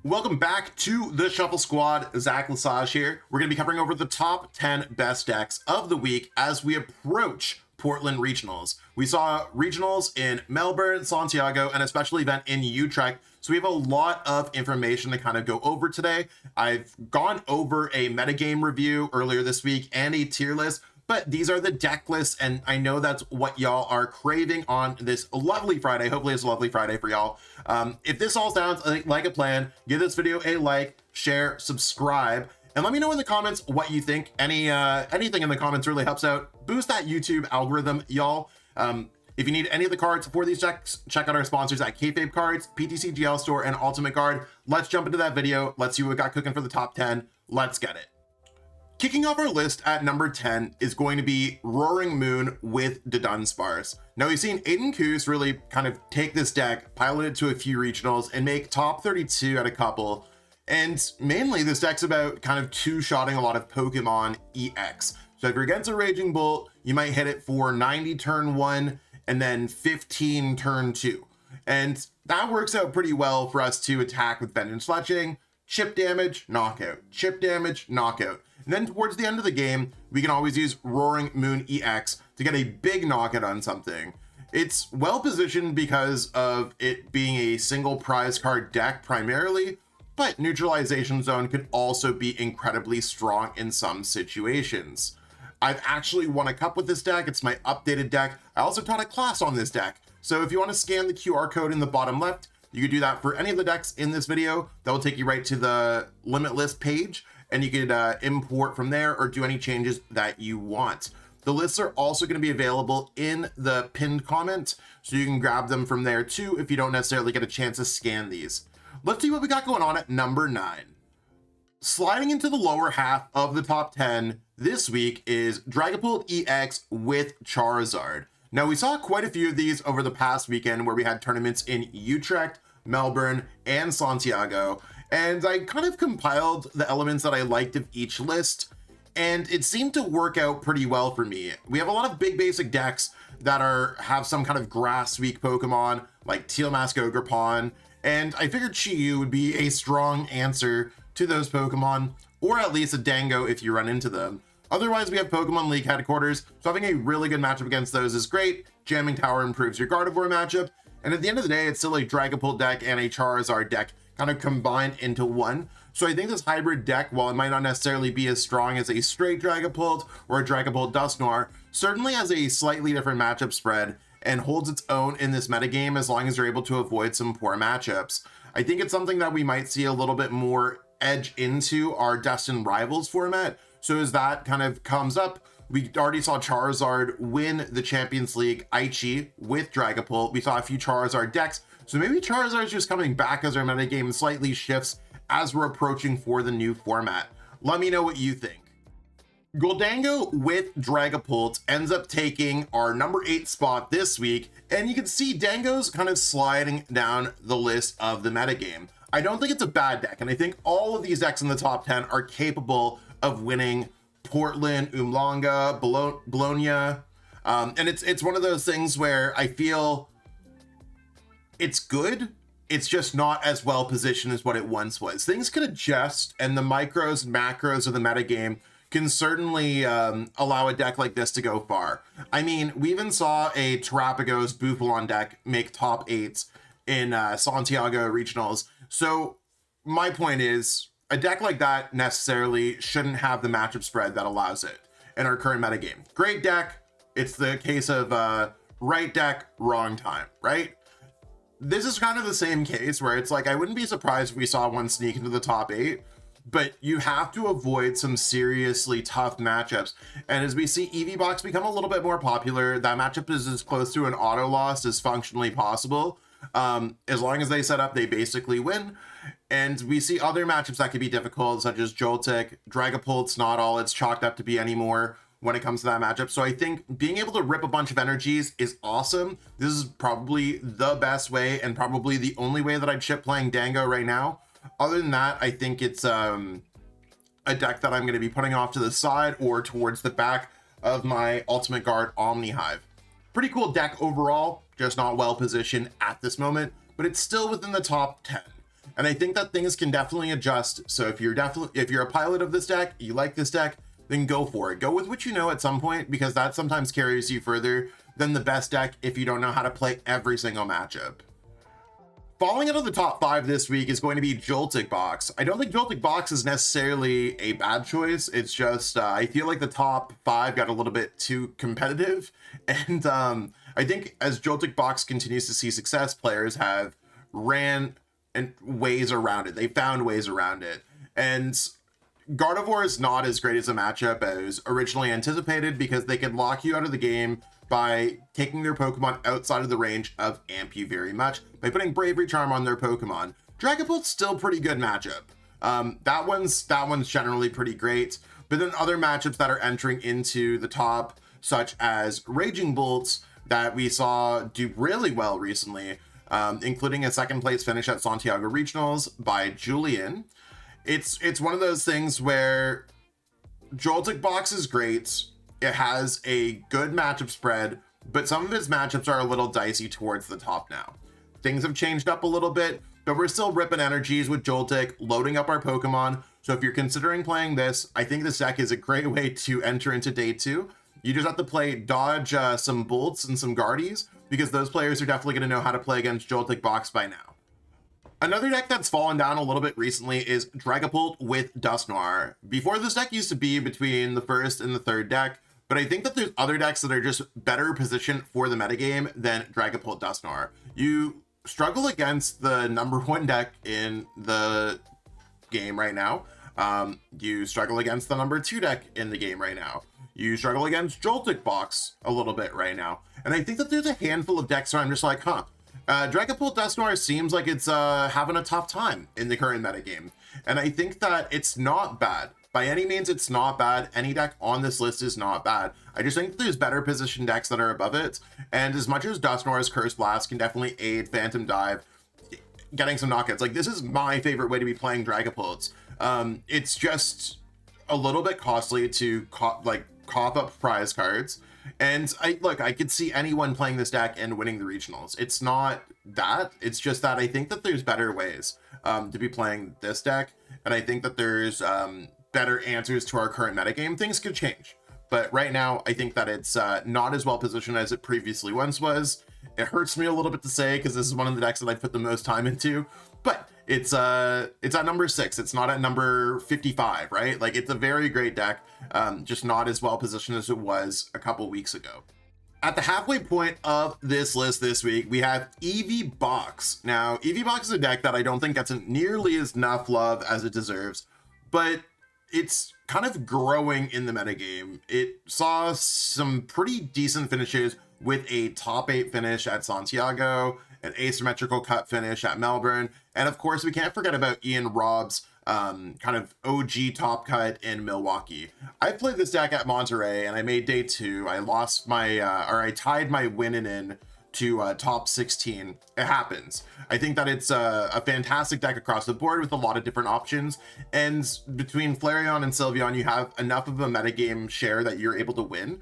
Welcome back to the Shuffle Squad. Zach Lesage here. We're going to be covering over the top 10 best decks of the week as we approach Portland Regionals. We saw regionals in Melbourne, Santiago, and a special event in Utrecht. So we have a lot of information to kind of go over today. I've gone over a metagame review earlier this week and a tier list, but these are the deck lists, and I know that's what y'all are craving on this lovely Friday. Hopefully it's a lovely Friday for y'all. If this all sounds like a plan, give this video a like, share, subscribe, and let me know in the comments what you think. Anything in the comments really helps out. Boost that YouTube algorithm, y'all. If you need any of the cards for these decks, check out our sponsors at Kayfabe Cards, PTC GL Store, and Ultimate Guard. Let's jump into that video. Let's see what we got cooking for the top 10. Let's get it. Kicking off our list at number 10 is going to be Roaring Moon with Dunsparce. Now we've seen Aiden Koos really kind of take this deck, pilot it to a few regionals, and make top 32 at a couple. And mainly this deck's about kind of two-shotting a lot of Pokemon EX. So if you're against a Raging Bolt, you might hit it for 90 turn 1 and then 15 turn 2. And that works out pretty well for us to attack with Vengeance Fletching, chip damage, knockout, chip damage, knockout. And then towards the end of the game, we can always use Roaring Moon EX to get a big knockout on something. It's well positioned because of it being a single prize card deck primarily, but Neutralization Zone could also be incredibly strong in some situations. I've actually won a cup with this deck. It's my updated deck. I also taught a class on this deck. So if you want to scan the QR code in the bottom left, you could do that for any of the decks in this video. That will take you right to the Limitless page, and you could import from there or do any changes that you want. The lists are also going to be available in the pinned comment, so you can grab them from there too if you don't necessarily get a chance to scan these. Let's see what we got going on at number 9. Sliding into the lower half of the top 10 this week is Dragapult EX with Charizard. Now we saw quite a few of these over the past weekend where we had tournaments in Utrecht, Melbourne, and Santiago, and I kind of compiled the elements that I liked of each list, and it seemed to work out pretty well for me. We have a lot of big basic decks that have some kind of grass weak Pokemon like Teal Mask Ogrepon, and I figured Chi-Yu would be a strong answer to those Pokemon, or at least a Dango if you run into them. Otherwise, we have Pokemon League headquarters, so having a really good matchup against those is great. Jamming Tower improves your Gardevoir matchup, and at the end of the day, it's still a Dragapult deck and a Charizard deck kind of combined into one. So I think this hybrid deck, while it might not necessarily be as strong as a straight Dragapult or a Dragapult Dustar, certainly has a slightly different matchup spread and holds its own in this metagame as long as you're able to avoid some poor matchups. I think it's something that we might see a little bit more edge into our Destined Rivals format. So as that kind of comes up, we already saw Charizard win the Champions League Aichi with Dragapult. We saw a few Charizard decks. So maybe Charizard's just coming back as our metagame slightly shifts as we're approaching for the new format. Let me know what you think. Goldango with Dragapult ends up taking our number 8 spot this week, and you can see Dango's kind of sliding down the list of the metagame. I don't think it's a bad deck, and I think all of these decks in the top 10 are capable of winning Portland, Umlanga, Bologna, and it's one of those things where I feel it's good, it's just not as well positioned as what it once was. Things can adjust, and the micros and macros of the metagame can certainly allow a deck like this to go far. I mean, we even saw a Terabagos Bufalon deck make top 8s in Santiago regionals. So my point is, a deck like that necessarily shouldn't have the matchup spread that allows it in our current metagame. Great deck, it's the case of right deck, wrong time, right? This is kind of the same case where it's like, I wouldn't be surprised if we saw one sneak into the top 8, but you have to avoid some seriously tough matchups. And as we see Eevee Box become a little bit more popular, that matchup is as close to an auto loss as functionally possible. As long as they set up, they basically win. And we see other matchups that could be difficult, such as Joltic. Dragapult's not all it's chalked up to be anymore when it comes to that matchup. So I think being able to rip a bunch of energies is awesome. This is probably the best way and probably the only way that I'd ship playing Dango right now. Other than that, I think it's a deck that I'm going to be putting off to the side or towards the back of my Ultimate Guard Omnihive. Pretty cool deck overall, just not well positioned at this moment, but it's still within the top 10. And I think that things can definitely adjust. So if you're a pilot of this deck, you like this deck, then go for it. Go with what you know at some point, because that sometimes carries you further than the best deck if you don't know how to play every single matchup. Falling out of the top 5 this week is going to be Joltic Box. I don't think Joltic Box is necessarily a bad choice. It's just, I feel like the top 5 got a little bit too competitive. And I think as Joltic Box continues to see success, players have ran ways around it. They found ways around it. And Gardevoir is not as great as a matchup as originally anticipated, because they can lock you out of the game by taking their Pokemon outside of the range of amp you very much by putting Bravery Charm on their Pokemon. Dragapult's still pretty good matchup. That one's generally pretty great, but then other matchups that are entering into the top, such as Raging Bolts, that we saw do really well recently, including a second place finish at Santiago Regionals by Julian. It's one of those things where Joltic Box is great. It has a good matchup spread, but some of his matchups are a little dicey towards the top now. Things have changed up a little bit, but we're still ripping energies with Joltic, loading up our Pokemon. So if you're considering playing this, I think this deck is a great way to enter into day 2. You just have to dodge some Bolts and some Guardies, because those players are definitely going to know how to play against Joltic Box by now. Another deck that's fallen down a little bit recently is Dragapult with Dustar. Before, this deck used to be between the first and the third deck, but I think that there's other decks that are just better positioned for the metagame than Dragapult Dustar. You struggle against the #1 deck in the game right now. You struggle against the #2 deck in the game right now. You struggle against Joltic Box a little bit right now. And I think that there's a handful of decks where I'm just like, Dragapult Dustar seems like it's having a tough time in the current metagame. And I think that it's not bad. By any means, it's not bad. Any deck on this list is not bad. I just think that there's better positioned decks that are above it. And as much as Dustar's Curse Blast can definitely aid Phantom Dive getting some knockouts, like, this is my favorite way to be playing Dragapults. It's just a little bit costly to cough up prize cards. And I could see anyone playing this deck and winning the regionals. It's not that, it's just that I think that there's better ways to be playing this deck. And I think that there's better answers to our current metagame. Things could change, but right now I think that it's not as well positioned as it previously once was. It hurts me a little bit to say, because this is one of the decks that I put the most time into, but it's at number 6. It's not at number 55, right? Like, it's a very great deck, just not as well positioned as it was a couple weeks ago. At the halfway point of this list this week, we have Eevee Box. Now, Eevee Box is a deck that I don't think gets nearly as enough love as it deserves, but it's kind of growing in the metagame. It saw some pretty decent finishes with a top 8 finish at Santiago, an asymmetrical cut finish at Melbourne, and of course we can't forget about Ian Robb's kind of OG top cut in Milwaukee. I played this deck at Monterey and I made day 2. I lost my I tied my win in to top 16. It happens. I think that it's a fantastic deck across the board with a lot of different options, and between Flareon and Sylveon you have enough of a metagame share that you're able to win.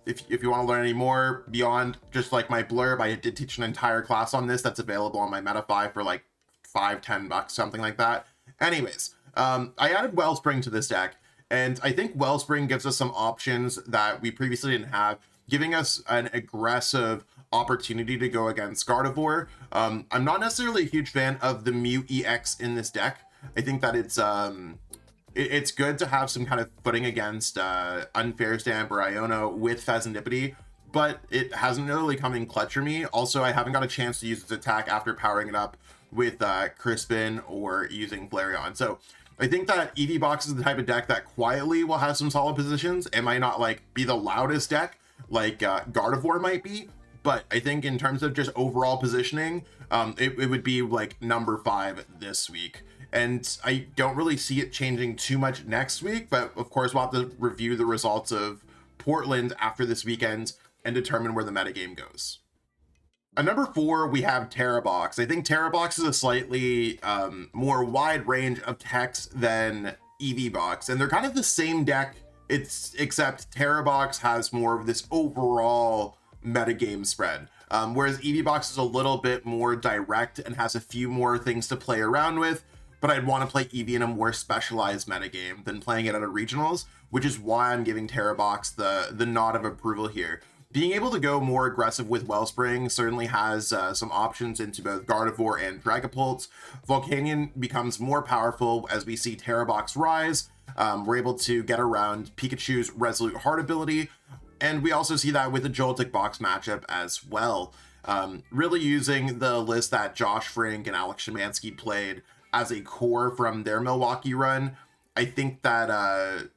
If you want to learn any more beyond just like my blurb, I did teach an entire class on this that's available on my Meta-Fi for like $5-10, something like that. Anyways, I added Wellspring to this deck, and I think Wellspring gives us some options that we previously didn't have, giving us an aggressive opportunity to go against Gardevoir. I'm not necessarily a huge fan of the Mew EX in this deck. I think that it's good to have some kind of footing against Unfair Stamp or Iono with Pheasantipity, but it hasn't really come in clutch for me. Also, I haven't got a chance to use its attack after powering it up with Crispin or using Flareon. So I think that Eevee Box is the type of deck that quietly will have some solid positions. It might not be the loudest deck like Gardevoir might be, but I think in terms of just overall positioning, it would be like number 5 this week. And I don't really see it changing too much next week, but of course we'll have to review the results of Portland after this weekend and determine where the metagame goes. At number 4, we have Terabox. I think Terabox is a slightly more wide range of techs than Eevee Box, and they're kind of the same deck, except Terabox has more of this overall metagame spread. Whereas Eevee Box is a little bit more direct and has a few more things to play around with, but I'd want to play Eevee in a more specialized metagame than playing it at a regionals, which is why I'm giving Terabox the nod of approval here. Being able to go more aggressive with Wellspring certainly has some options into both Gardevoir and Dragapult. Volcanion becomes more powerful as we see Terabox rise. We're able to get around Pikachu's Resolute Heart ability, and we also see that with the Joltic Box matchup as well. Really using the list that Josh Frank and Alex Szymanski played as a core from their Milwaukee run. I think that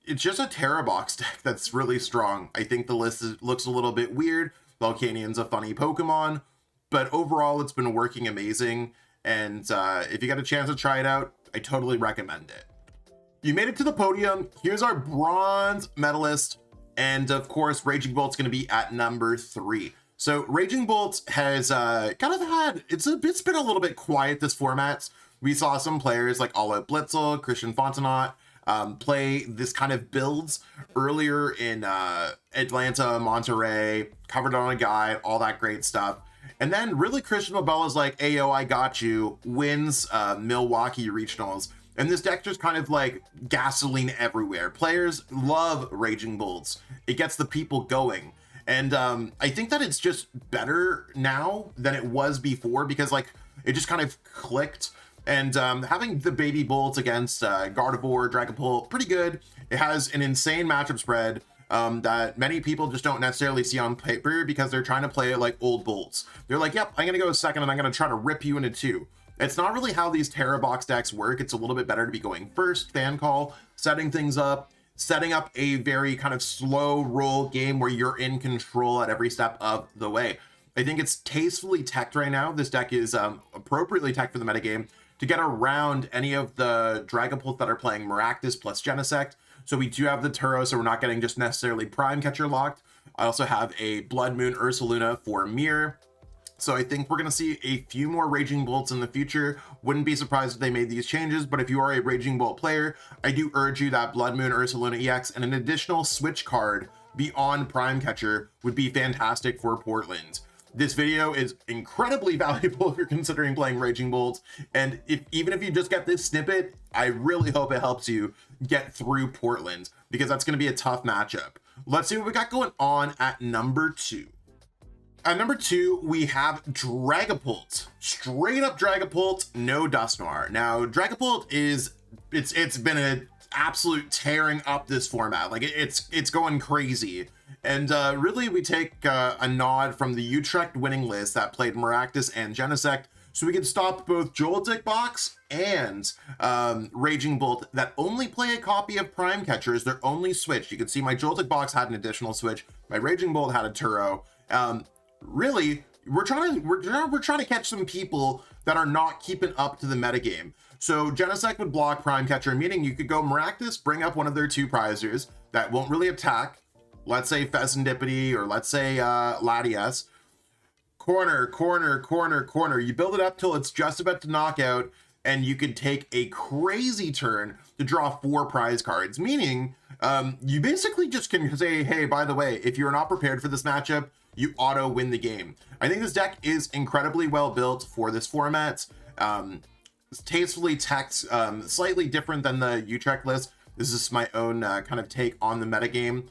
it's just a Terabox deck that's really strong. I think the list looks a little bit weird. Volcanion's a funny Pokemon, but overall it's been working amazing. And if you got a chance to try it out, I totally recommend it. You made it to the podium. Here's our bronze medalist. And of course, Raging Bolt's going to be at number 3. So Raging Bolt has it's been a little bit quiet this format. We saw some players like All Out Blitzel, Christian Fontenot, play this kind of builds earlier in Atlanta, Monterey, covered on a guide, all that great stuff. And then really Christian Mobella's like, Ayo, I got you, wins Milwaukee regionals. And this deck just kind of like gasoline everywhere. Players love Raging Bolts. It gets the people going. And I think that it's just better now than it was before, because like it just kind of clicked. And having the baby Bolt against Gardevoir, Dragapult, pretty good. It has an insane matchup spread that many people just don't necessarily see on paper because they're trying to play it like old Bolts. They're like, yep, I'm going to go second and I'm going to try to rip you into 2. It's not really how these Terabox decks work. It's a little bit better to be going first, fan call, setting things up, setting up a very kind of slow roll game where you're in control at every step of the way. I think it's tastefully teched right now. This deck is appropriately teched for the metagame to get around any of the Dragapult that are playing Maractus plus Genesect. So we do have the Turo, so we're not getting just necessarily Prime Catcher locked. I also have a Blood Moon Ursaluna for Mirror. So I think we're going to see a few more Raging Bolts in the future. Wouldn't be surprised if they made these changes, but if you are a Raging Bolt player, I do urge you that Blood Moon Ursaluna EX and an additional switch card beyond Prime Catcher would be fantastic for Portland. This video is incredibly valuable if you're considering playing Raging Bolt, and even if you just get this snippet, I really hope it helps you get through Portland, because that's going to be a tough matchup. Let's see what we got going on at number 2. At number 2, we have Dragapult. Straight up Dragapult, no Dustar. Now, Dragapult it's been an absolute tearing up this format. Like it's going crazy. And really we take a nod from the Utrecht winning list that played Maractus and Genesect, so we can stop both Joltic Box and Raging Bolt that only play a copy of Prime Catcher as their only switch. You can see my Joltic Box had an additional switch. My Raging Bolt had a Turo. Really, we're trying to catch some people that are not keeping up to the metagame. So Genesect would block Prime Catcher, meaning you could go Maractus, bring up one of their 2 prizers that won't really attack. Let's say Pheasantipity, or let's say Latias. Corner. You build it up till it's just about to knock out, and you could take a crazy turn to draw 4 prize cards, meaning you basically just can say, hey, by the way, if you're not prepared for this matchup, you auto win the game. I think this deck is incredibly well built for this format. It's tastefully teched, slightly different than the Utrecht list. This is my own kind of take on the metagame.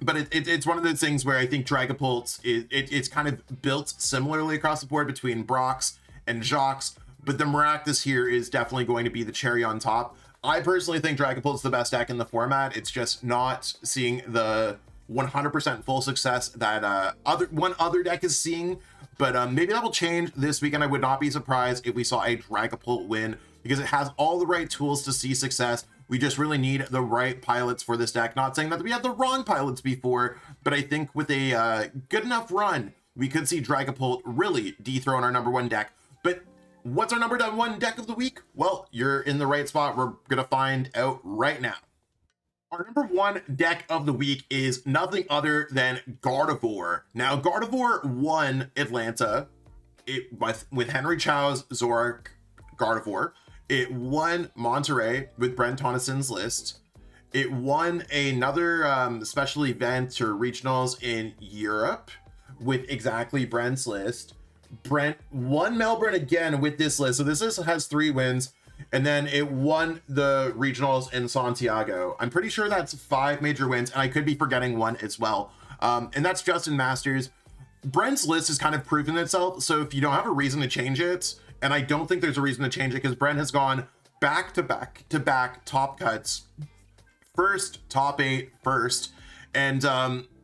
But it's one of those things where I think Dragapult it's kind of built similarly across the board between Brox and Jacques, but the Maractus here is definitely going to be the cherry on top. I personally think Dragapult's the best deck in the format. It's just not seeing the 100% full success that one other deck is seeing, but maybe that will change this weekend. I would not be surprised if we saw a Dragapult win, because it has all the right tools to see success. We just really need the right pilots for this deck. Not saying that we had the wrong pilots before, but I think with a good enough run, we could see Dragapult really dethrone our number 1 deck. But what's our number 1 deck of the week? Well, you're in the right spot. We're gonna find out right now. Our number 1 deck of the week is nothing other than Gardevoir. Now, Gardevoir won Atlanta with Henry Chow's Zorak Gardevoir. It won Monterey with Brent Tonnisson's list. It won another special event or regionals in Europe with exactly Brent's list. Brent won Melbourne again with this list. So this list has 3 wins, and then it won the regionals in Santiago. I'm pretty sure that's 5 major wins, and I could be forgetting one as well. And that's just in Masters. Brent's list has kind of proven itself. So if you don't have a reason to change it, and I don't think there's a reason to change it, because Brent has gone back to back to back top cuts, first, top 8, first, and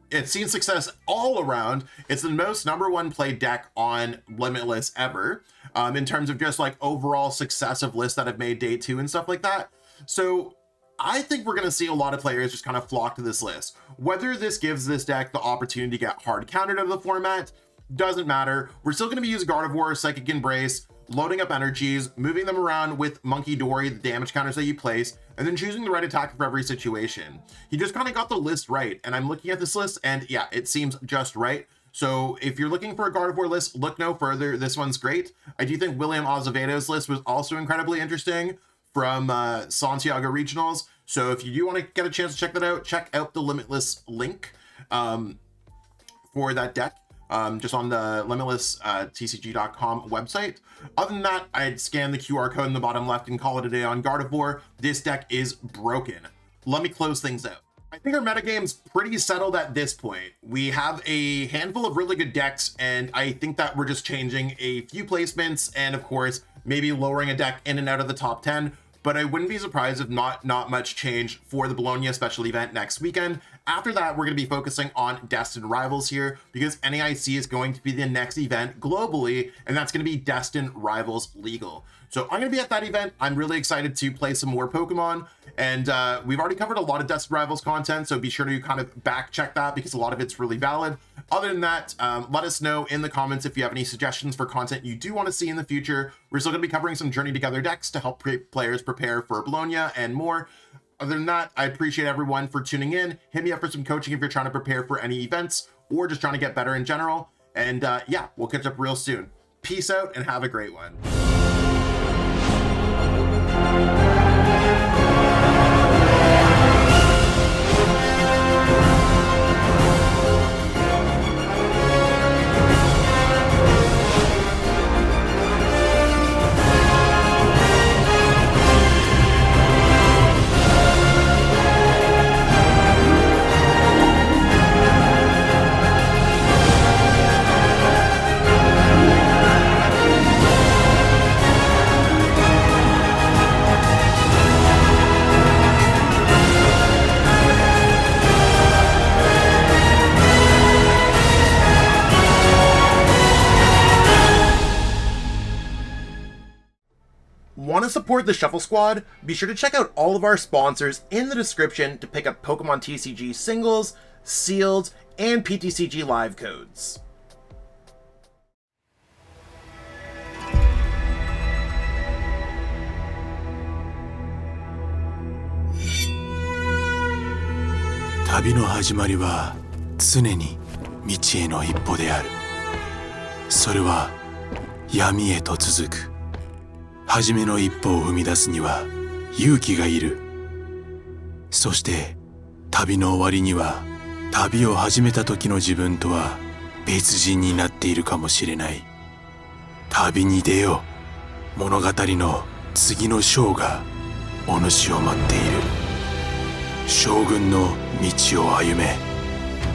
it's seen success all around. It's the most #1 played deck on Limitless ever, in terms of just like overall success of lists that have made day 2 and stuff like that. So I think we're going to see a lot of players just kind of flock to this list. Whether this gives this deck the opportunity to get hard countered out of the format doesn't matter. We're still going to be using Gardevoir, Psychic Embrace, loading up energies, moving them around with Monkey Dory, the damage counters that you place, and then choosing the right attack for every situation. He just kind of got the list right, and I'm looking at this list, and yeah, it seems just right. So if you're looking for a Gardevoir list, look no further. This one's great. I do think William Azevedo's list was also incredibly interesting from Santiago Regionals. So if you do want to get a chance to check that out, check out the Limitless link for that deck. Just on the Limitless TCG.com website. Other than that, I'd scan the QR code in the bottom left and call it a day on Gardevoir. This deck is broken. Let me close things out. I think our metagame's pretty settled at this point. We have a handful of really good decks, and I think that we're just changing a few placements and, of course, maybe lowering a deck in and out of the top 10. But I wouldn't be surprised if not much change for the Bologna special event next weekend. After that, we're going to be focusing on Destined Rivals here, because NAIC is going to be the next event globally, and that's going to be Destined Rivals Legal. So I'm going to be at that event. I'm really excited to play some more Pokemon, and we've already covered a lot of Destined Rivals content, so be sure to kind of back check that, because a lot of it's really valid. Other than that, let us know in the comments if you have any suggestions for content you do want to see in the future. We're still going to be covering some Journey Together decks to help players prepare for Bologna and more. Other than that, I appreciate everyone for tuning in. Hit me up for some coaching if you're trying to prepare for any events or just trying to get better in general. And yeah, we'll catch up real soon. Peace out and have a great one. Want to support the Shuffle Squad? Be sure to check out all of our sponsors in the description to pick up Pokemon TCG singles, sealed, and PTCG live codes. Tabi no hajimari wa tsune ni michi e no ippo de aru. Sore wa yami e to tsuzuku. 初めの一歩を踏み出すには勇気がいる。そして旅の終わりには旅を始めた時の自分とは別人になっているかもしれない。旅に出よう。物語の次の章がお主を待っている。将軍の道を歩め。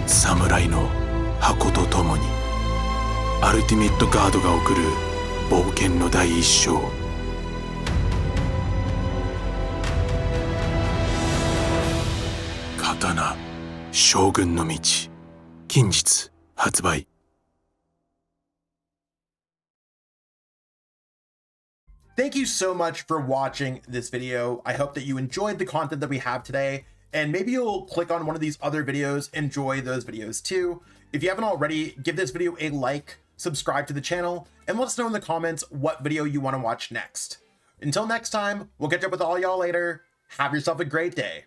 侍の箱とともに。アルティメットガードが送る冒険の第一章。刀将軍の道近日発売。Thank you so much for watching this video. I hope that you enjoyed the content that we have today, and maybe you'll click on one of these other videos, enjoy those videos too. If you haven't already, give this video a like, subscribe to the channel, and let us know in the comments what video you want to watch next. Until next time, we'll catch up with all y'all later. Have yourself a great day.